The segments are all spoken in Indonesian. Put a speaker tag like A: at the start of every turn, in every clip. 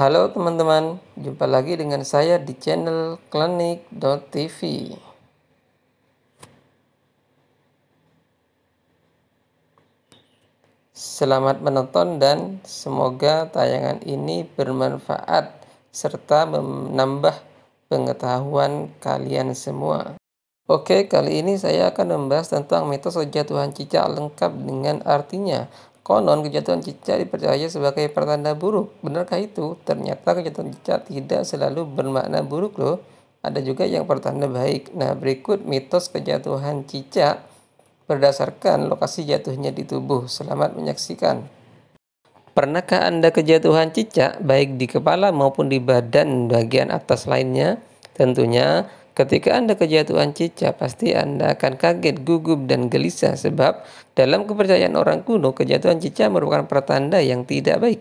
A: Halo teman-teman, jumpa lagi dengan saya di channel klinik.tv. Selamat menonton dan semoga tayangan ini bermanfaat serta menambah pengetahuan kalian semua. Oke, kali ini saya akan membahas tentang mitos kejatuhan cicak lengkap dengan artinya. Konon kejatuhan cicak dipercaya sebagai pertanda buruk. Benarkah itu? Ternyata kejatuhan cicak tidak selalu bermakna buruk loh. Ada juga yang pertanda baik. Nah, berikut mitos kejatuhan cicak berdasarkan lokasi jatuhnya di tubuh. Selamat menyaksikan. Pernahkah Anda kejatuhan cicak baik di kepala maupun di badan bagian atas lainnya? Tentunya ketika Anda kejatuhan cicak pasti Anda akan kaget, gugup, dan gelisah sebab dalam kepercayaan orang kuno kejatuhan cicak merupakan pertanda yang tidak baik.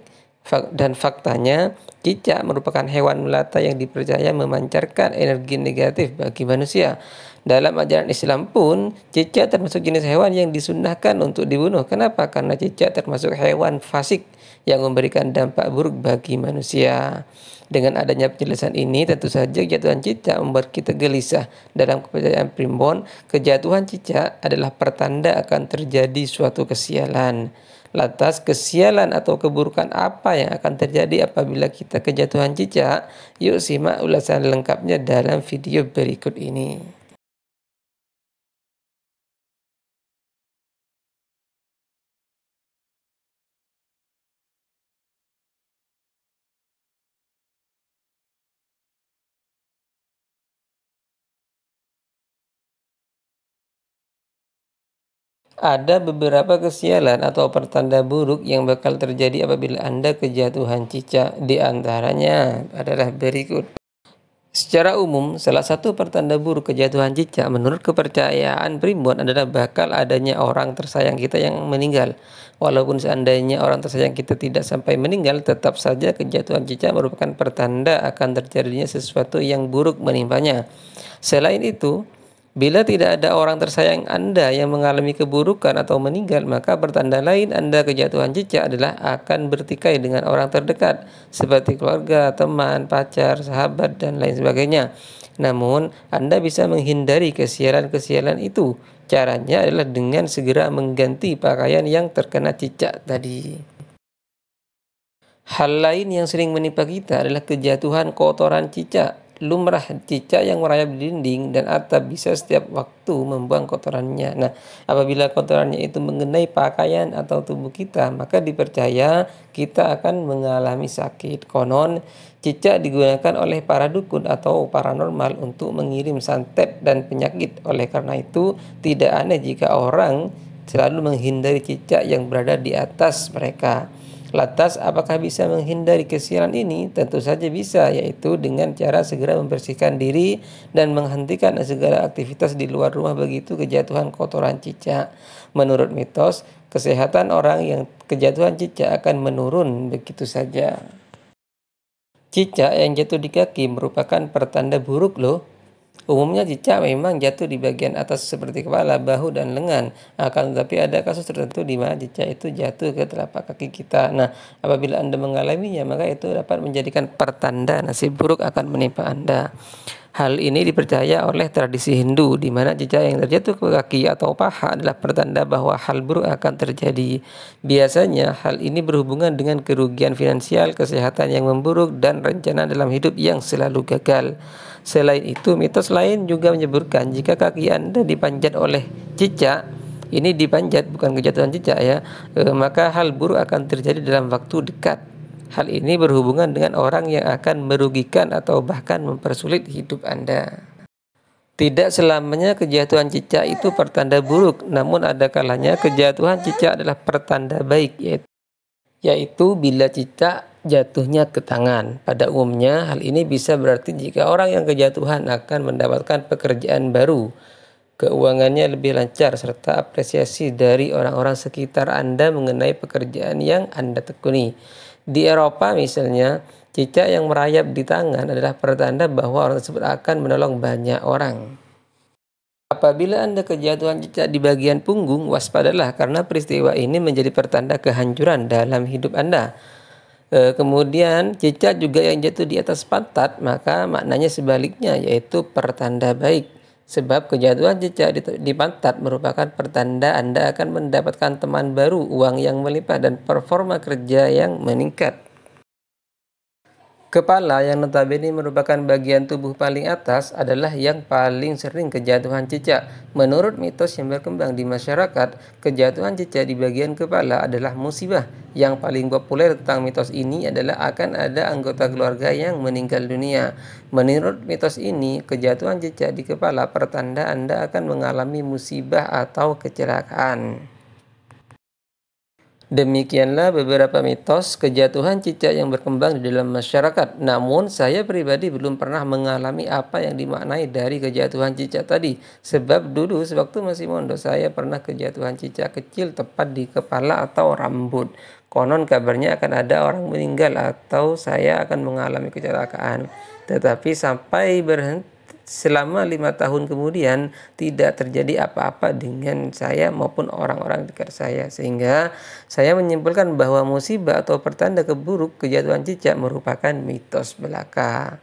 A: Dan faktanya, cicak merupakan hewan melata yang dipercaya memancarkan energi negatif bagi manusia. Dalam ajaran Islam pun, cicak termasuk jenis hewan yang disunnahkan untuk dibunuh. Kenapa? Karena cicak termasuk hewan fasik yang memberikan dampak buruk bagi manusia. Dengan adanya penjelasan ini, tentu saja kejatuhan cicak membuat kita gelisah. Dalam kepercayaan primbon, kejatuhan cicak adalah pertanda akan terjadi suatu kesialan. Lantas, kesialan atau keburukan apa yang akan terjadi apabila kita kejatuhan cicak? Yuk simak ulasan lengkapnya dalam video berikut ini. Ada beberapa kesialan atau pertanda buruk yang bakal terjadi apabila Anda kejatuhan cicak. Di antaranya adalah berikut. Secara umum, salah satu pertanda buruk kejatuhan cicak menurut kepercayaan primbon adalah bakal adanya orang tersayang kita yang meninggal. Walaupun seandainya orang tersayang kita tidak sampai meninggal, tetap saja kejatuhan cicak merupakan pertanda akan terjadinya sesuatu yang buruk menimpanya. Selain itu, bila tidak ada orang tersayang Anda yang mengalami keburukan atau meninggal, maka pertanda lain Anda kejatuhan cicak adalah akan bertikai dengan orang terdekat, seperti keluarga, teman, pacar, sahabat, dan lain sebagainya. Namun, Anda bisa menghindari kesialan-kesialan itu. Caranya adalah dengan segera mengganti pakaian yang terkena cicak tadi. Hal lain yang sering menimpa kita adalah kejatuhan kotoran cicak. Lumrah cicak yang merayap di dinding dan atap bisa setiap waktu membuang kotorannya. Nah, apabila kotorannya itu mengenai pakaian atau tubuh kita, maka dipercaya kita akan mengalami sakit. Konon, cicak digunakan oleh para dukun atau paranormal untuk mengirim santet dan penyakit. Oleh karena itu, tidak aneh jika orang selalu menghindari cicak yang berada di atas mereka. Lantas, apakah bisa menghindari kesialan ini? Tentu saja bisa, yaitu dengan cara segera membersihkan diri dan menghentikan segala aktivitas di luar rumah begitu kejatuhan kotoran cicak. Menurut mitos, kesehatan orang yang kejatuhan cicak akan menurun begitu saja. Cicak yang jatuh di kaki merupakan pertanda buruk loh. Umumnya cicak memang jatuh di bagian atas seperti kepala, bahu, dan lengan. Akan tetapi ada kasus tertentu di mana cicak itu jatuh ke telapak kaki kita. Nah, apabila Anda mengalaminya, maka itu dapat menjadikan pertanda nasib buruk akan menimpa Anda. Hal ini dipercaya oleh tradisi Hindu, di mana cicak yang terjatuh ke kaki atau paha adalah pertanda bahwa hal buruk akan terjadi. Biasanya, hal ini berhubungan dengan kerugian finansial, kesehatan yang memburuk, dan rencana dalam hidup yang selalu gagal. Selain itu, mitos lain juga menyebutkan jika kaki Anda dipanjat oleh cicak, ini dipanjat bukan kejatuhan cicak ya, maka hal buruk akan terjadi dalam waktu dekat. Hal ini berhubungan dengan orang yang akan merugikan atau bahkan mempersulit hidup Anda. Tidak selamanya kejatuhan cicak itu pertanda buruk, namun ada kalanya kejatuhan cicak adalah pertanda baik, yaitu bila cicak jatuhnya ke tangan. Pada umumnya, hal ini bisa berarti jika orang yang kejatuhan akan mendapatkan pekerjaan baru, keuangannya lebih lancar, serta apresiasi dari orang-orang sekitar Anda mengenai pekerjaan yang Anda tekuni. Di Eropa misalnya, cicak yang merayap di tangan adalah pertanda bahwa orang tersebut akan menolong banyak orang. Apabila Anda kejatuhan cicak di bagian punggung, waspadalah karena peristiwa ini menjadi pertanda kehancuran dalam hidup Anda. Kemudian cicak juga yang jatuh di atas pantat, maka maknanya sebaliknya, yaitu pertanda baik. Sebab kejatuhan cicak di pantat merupakan pertanda Anda akan mendapatkan teman baru, uang yang melimpah, dan performa kerja yang meningkat. Kepala, yang notabene merupakan bagian tubuh paling atas, adalah yang paling sering kejatuhan cicak. Menurut mitos yang berkembang di masyarakat, kejatuhan cicak di bagian kepala adalah musibah. Yang paling populer tentang mitos ini adalah akan ada anggota keluarga yang meninggal dunia. Menurut mitos ini, kejatuhan cicak di kepala pertanda Anda akan mengalami musibah atau kecelakaan. Demikianlah beberapa mitos kejatuhan cicak yang berkembang di dalam masyarakat. Namun, saya pribadi belum pernah mengalami apa yang dimaknai dari kejatuhan cicak tadi. Sebab dulu sewaktu masih mondok, saya pernah kejatuhan cicak kecil tepat di kepala atau rambut. Konon kabarnya akan ada orang meninggal atau saya akan mengalami kecelakaan. Tetapi sampai berhenti selama 5 tahun kemudian tidak terjadi apa-apa dengan saya maupun orang-orang dekat saya, sehingga saya menyimpulkan bahwa musibah atau pertanda keburuk kejatuhan cicak merupakan mitos belaka.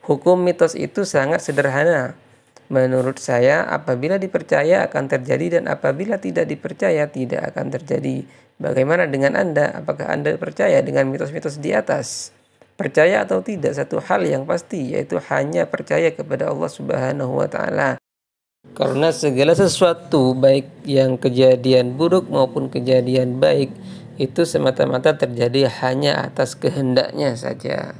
A: Hukum mitos itu sangat sederhana. Menurut saya, apabila dipercaya akan terjadi dan apabila tidak dipercaya tidak akan terjadi. Bagaimana dengan Anda? Apakah Anda percaya dengan mitos-mitos di atas? Percaya atau tidak, satu hal yang pasti, yaitu hanya percaya kepada Allah Subhanahu wa Ta'ala. Karena segala sesuatu, baik yang kejadian buruk maupun kejadian baik, itu semata-mata terjadi hanya atas kehendaknya saja.